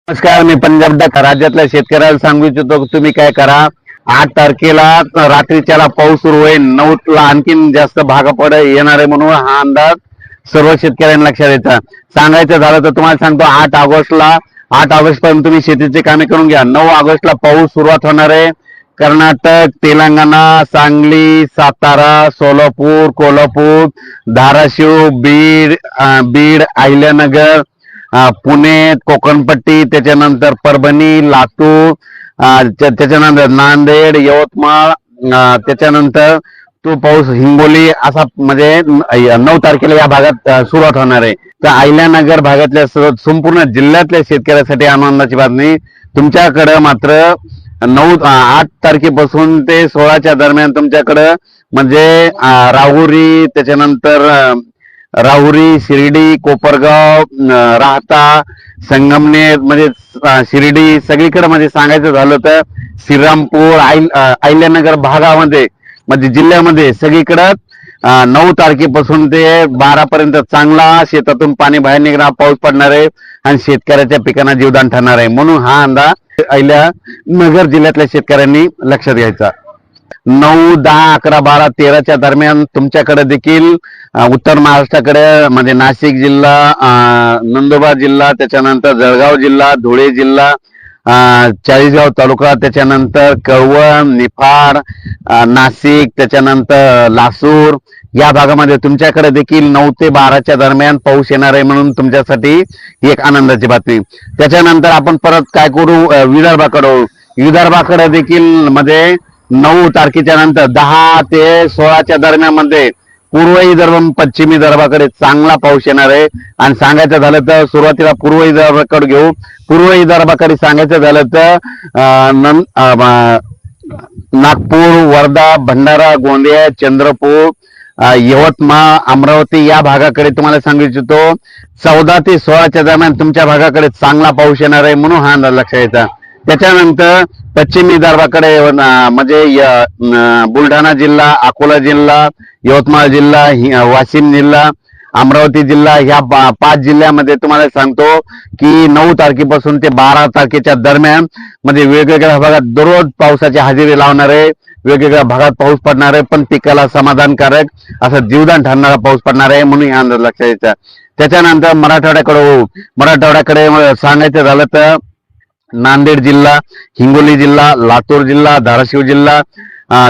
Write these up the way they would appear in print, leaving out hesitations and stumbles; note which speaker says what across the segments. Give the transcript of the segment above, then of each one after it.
Speaker 1: नमस्कार, मी पंजाब डक राज्यातल्या शेतकऱ्याला सांगू इच्छितो की तुम्ही काय करा. 8 तारखेला रात्रीच्याला पाऊस सुरू होईल. 9ला आणखीन जास्त भाग येणार आहे म्हणून हा अंदाज सर्व शेतकऱ्यांना लक्षात द्यायचा. सांगायचं झालं तर तुम्हाला सांगतो 8 ऑगस्ट पर्यंत तुम्ही शेतीची कामे करून घ्या. 9 ऑगस्टला पाऊस सुरुवात होणार आहे. कर्नाटक, तेलंगणा, सांगली, सातारा, सोलापूर, कोल्हापूर, धाराशिव, बीड, अहिल्यानगर, पुणे, कोकणपट्टी, त्याच्यानंतर परभणी, लातूर, त्याच्यानंतर नांदेड, यवतमाळ, त्याच्यानंतर तो पाऊस हिंगोली असा म्हणजे 9 तारखेला या भागात सुरुवात होणार आहे. तर अहिल्यानगर भागातल्या संपूर्ण जिल्ह्यातल्या शेतकऱ्यासाठी आनंदाची बातमी. तुमच्याकडे मात्र 8 तारखेपासून ते 16च्या दरम्यान तुमच्याकडं म्हणजे राहुरी, शिर्डी, कोपरगाव, राहता, संगमनेर म्हणजे शिर्डी सगळीकडे म्हणजे सांगायचं झालं तर श्रीरामपूर, अहिल्यानगर भागामध्ये म्हणजे जिल्ह्यामध्ये सगळीकडे 9 तारखेपासून ते 12 पर्यंत चांगला शेतातून पाणी बाहेर निघणार पाऊस पडणार आहे आणि शेतकऱ्याच्या पिकांना जीवदान ठरणार आहे. म्हणून हा अंदाज अहिल्यानगर जिल्ह्यातल्या शेतकऱ्यांनी लक्षात घ्यायचा. 9, 10, 11, 12, 13च्या दरम्यान तुमच्याकडे देखील उत्तर महाराष्ट्राकडे म्हणजे नाशिक जिल्हा, नंदुरबार जिल्हा, त्याच्यानंतर जळगाव जिल्हा, धुळे जिल्हा, चाळीसगाव तालुका, त्याच्यानंतर कळवण, निफाड, नाशिक, त्याच्यानंतर लासूर या भागामध्ये तुमच्याकडे देखील 9 ते 12च्या दरम्यान पाऊस येणार आहे. म्हणून तुमच्यासाठी एक आनंदाची बातमी. त्याच्यानंतर आपण परत काय करू, विदर्भाकडे देखील मध्ये 9 तारखेच्या नंतर 10 ते 16च्या दरम्यान मध्ये पूर्व विदर्भ, पश्चिमी विदर्भाकडे चांगला पाऊस येणार आहे. आणि सांगायचं झालं तर सुरुवातीला पूर्व विदर्भाकडे घेऊ. पूर्व विदर्भाकडे सांगायचं झालं तर नागपूर, वर्धा, भंडारा, गोंदिया, चंद्रपूर, यवतमाळ, अमरावती या भागाकडे तुम्हाला सांगू इच्छितो 14 ते 16च्या दरम्यान तुमच्या भागाकडे चांगला पाऊस येणार आहे. म्हणून हा अंदाज लक्षात घ्यायचा. त्याच्यानंतर पश्चिम विदर्भाकडे म्हणजे बुलढाणा जिल्हा, अकोला जिल्हा, यवतमाळ जिल्हा, वाशिम जिल्हा, अमरावती जिल्हा ह्या 5 जिल्ह्यामध्ये तुम्हाला सांगतो की 9 तारखेपासून ते 12 तारखेच्या दरम्यान म्हणजे वेगवेगळ्या भागात दररोज पावसाची हजेरी लावणार आहे. वेगवेगळ्या भागात पाऊस पडणार आहे, पण पिकाला समाधानकारक असं जीवदान ठरणारा पाऊस पडणार आहे. म्हणून हा अंदाज लक्षात घ्यायचा. त्याच्यानंतर मराठवाड्याकडे सांगायचं झालं तर नांदेड जिल्हा, हिंगोली जिल्हा, लातूर जिल्हा, धाराशिव जिल्हा,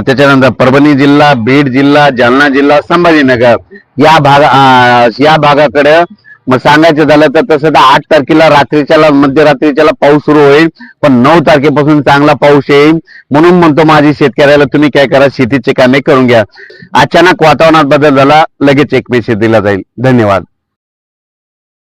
Speaker 1: त्याच्यानंतर परभणी जिल्हा, बीड जिल्हा, जालना जिल्हा, संभाजीनगर या भागाकडे मग सांगायचं झालं तर तसं तर 8 तारखेला मध्यरात्रीच्याला पाऊस सुरू होईल, पण 9 तारखेपासून चांगला पाऊस येईल. म्हणून म्हणतो माझी शेतकऱ्याला तुम्ही काय करा, शेतीची कामे करून घ्या. अचानक वातावरणात बदल झाला, लगेच एक मेसेज दिला जाईल. धन्यवाद.